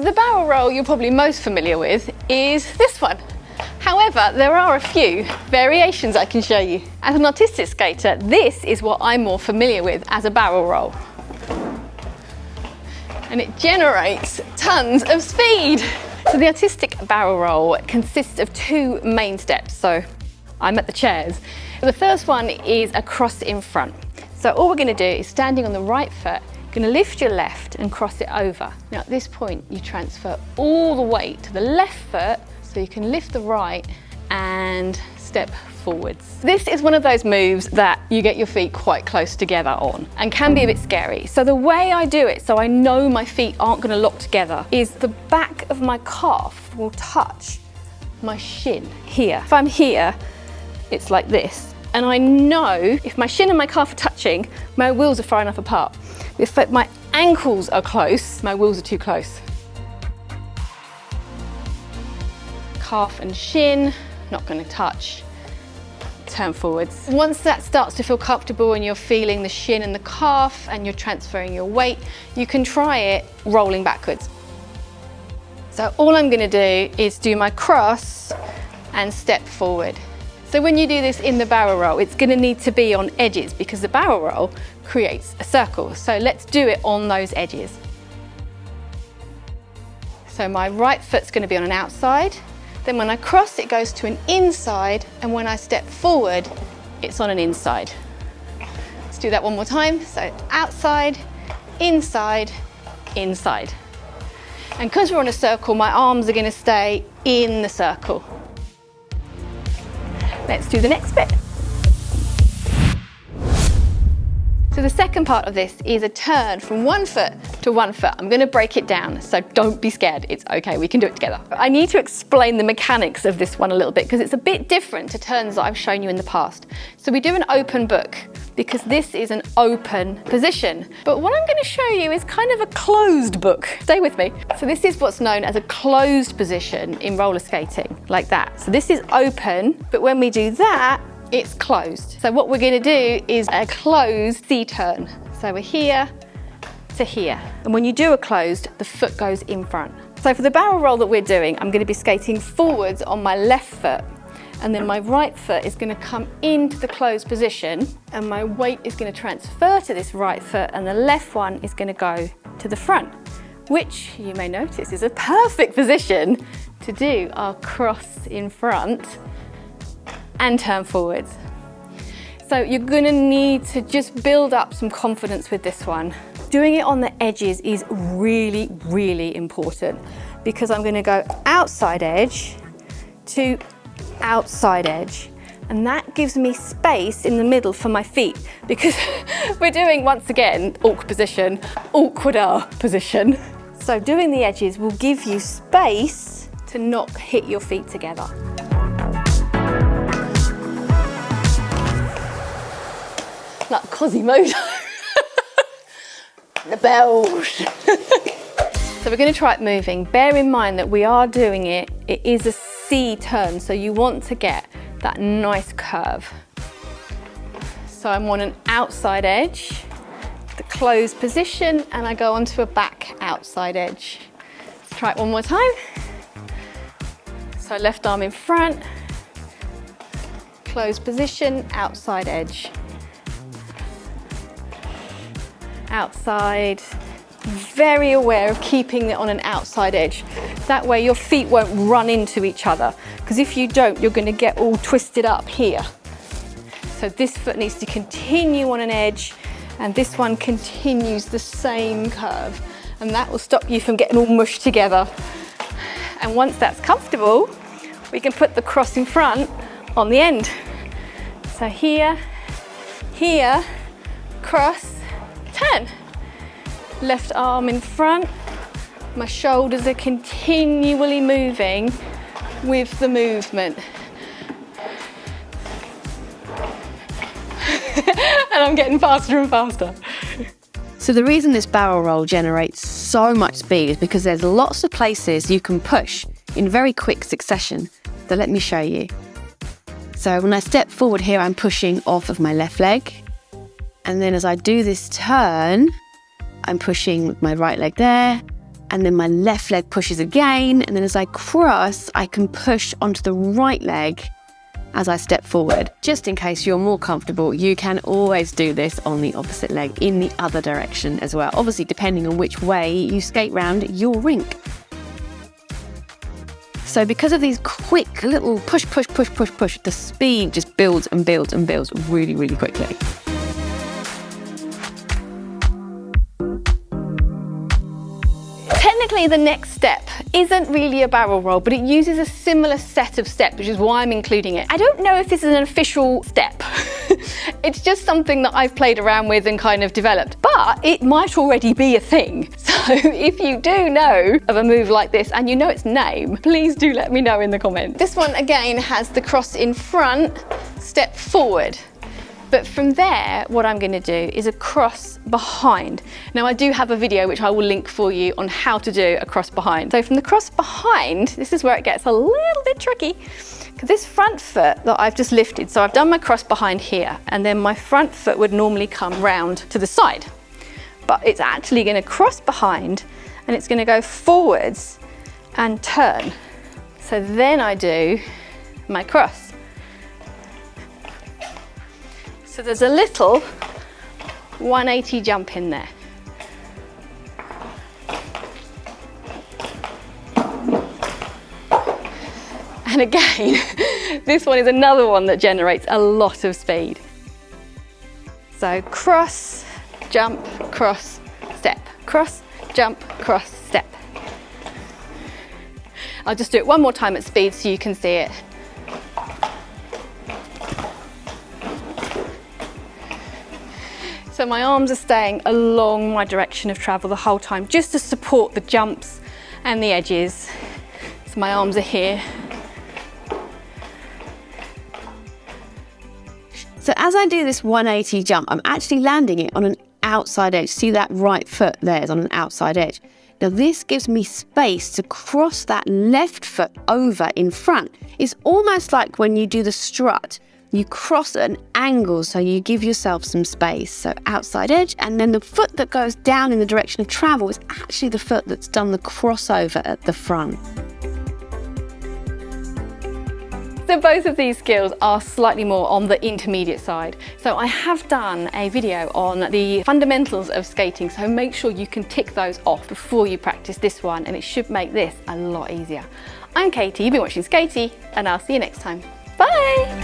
The barrel roll you're probably most familiar with is this one. However, there are a few variations I can show you. As an artistic skater, this is what I'm more familiar with as a barrel roll. And it generates tons of speed. So the artistic barrel roll consists of two main steps. So I'm at the chairs. The first one is a cross in front. So all we're going to do is standing on the right foot, you're going to lift your left and cross it over. Now at this point, you transfer all the weight to the left foot so you can lift the right and step forwards. This is one of those moves that you get your feet quite close together on and can be a bit scary. So the way I do it, so I know my feet aren't going to lock together, is the back of my calf will touch my shin here. If I'm here, it's like this. And I know if my shin and my calf are touching, my wheels are far enough apart. If my ankles are close, my wheels are too close. Calf and shin, not going to touch. Turn forwards. Once that starts to feel comfortable and you're feeling the shin and the calf and you're transferring your weight, you can try it rolling backwards. So all I'm going to do is do my cross and step forward. So when you do this in the barrel roll, it's going to need to be on edges because the barrel roll creates a circle. So let's do it on those edges. So my right foot's going to be on an outside. Then when I cross, it goes to an inside, and when I step forward, it's on an inside. Let's do that one more time. So outside, inside, inside. And because we're on a circle, my arms are going to stay in the circle. Let's do the next bit. So the second part of this is a turn from one foot to one foot. I'm going to break it down, so don't be scared. It's okay, we can do it together. I need to explain the mechanics of this one a little bit because it's a bit different to turns that I've shown you in the past. So we do an open book because this is an open position. But what I'm going to show you is kind of a closed book. Stay with me. So this is what's known as a closed position in roller skating, like that. So this is open, but when we do that, it's closed. So what we're going to do is a closed C-turn. So we're here to here. And when you do a closed, the foot goes in front. So for the barrel roll that we're doing, I'm going to be skating forwards on my left foot. And then my right foot is going to come into the closed position and my weight is going to transfer to this right foot and the left one is going to go to the front, which you may notice is a perfect position to do our cross in front and turn forwards. So you're gonna need to just build up some confidence with this one. Doing it on the edges is really, really important because I'm gonna go outside edge to outside edge. And that gives me space in the middle for my feet because we're doing, once again, awkward position, awkwarder position. So doing the edges will give you space to not hit your feet together. Like Quasimodo. The bells. So we're going to try it moving. Bear in mind that we are doing it is a C turn, so you want to get that nice curve. So I'm on an outside edge, the closed position, and I go onto a back outside edge. Let's try it one more time. So left arm in front, closed position, outside edge. Outside, very aware of keeping it on an outside edge. That way your feet won't run into each other, because if you don't, you're going to get all twisted up here. So this foot needs to continue on an edge, and this one continues the same curve, and that will stop you from getting all mushed together. And once that's comfortable, we can put the cross in front on the end. So here, here, cross, turn. Left arm in front. My shoulders are continually moving with the movement. And I'm getting faster and faster. So the reason this barrel roll generates so much speed is because there's lots of places you can push in very quick succession. So let me show you. So when I step forward here, I'm pushing off of my left leg. And then as I do this turn, I'm pushing with my right leg there, and then my left leg pushes again, and then as I cross, I can push onto the right leg as I step forward. Just in case you're more comfortable, you can always do this on the opposite leg in the other direction as well, obviously depending on which way you skate round your rink. So because of these quick little push, the speed just builds and builds and builds really, really quickly. Technically, the next step isn't really a barrel roll, but it uses a similar set of steps, which is why I'm including it. I don't know if this is an official step. It's just something that I've played around with and kind of developed, but it might already be a thing. So if you do know of a move like this and you know its name, please do let me know in the comments. This one again has the cross in front, step forward. But from there, what I'm going to do is a cross behind. Now I do have a video which I will link for you on how to do a cross behind. So from the cross behind, this is where it gets a little bit tricky, because this front foot that I've just lifted, so I've done my cross behind here, and then my front foot would normally come round to the side. But it's actually going to cross behind, and it's going to go forwards and turn. So then I do my cross. So there's a little 180 jump in there. And again, this one is another one that generates a lot of speed. So cross, jump, cross, step. Cross, jump, cross, step. I'll just do it one more time at speed so you can see it. So my arms are staying along my direction of travel the whole time, just to support the jumps and the edges. So my arms are here. So as I do this 180 jump, I'm actually landing it on an outside edge. See that right foot there is on an outside edge. Now this gives me space to cross that left foot over in front. It's almost like when you do the strut. You cross at an angle, so you give yourself some space. So outside edge, and then the foot that goes down in the direction of travel is actually the foot that's done the crossover at the front. So both of these skills are slightly more on the intermediate side. So I have done a video on the fundamentals of skating, so make sure you can tick those off before you practice this one, and it should make this a lot easier. I'm Katie, you've been watching Skatie, and I'll see you next time. Bye!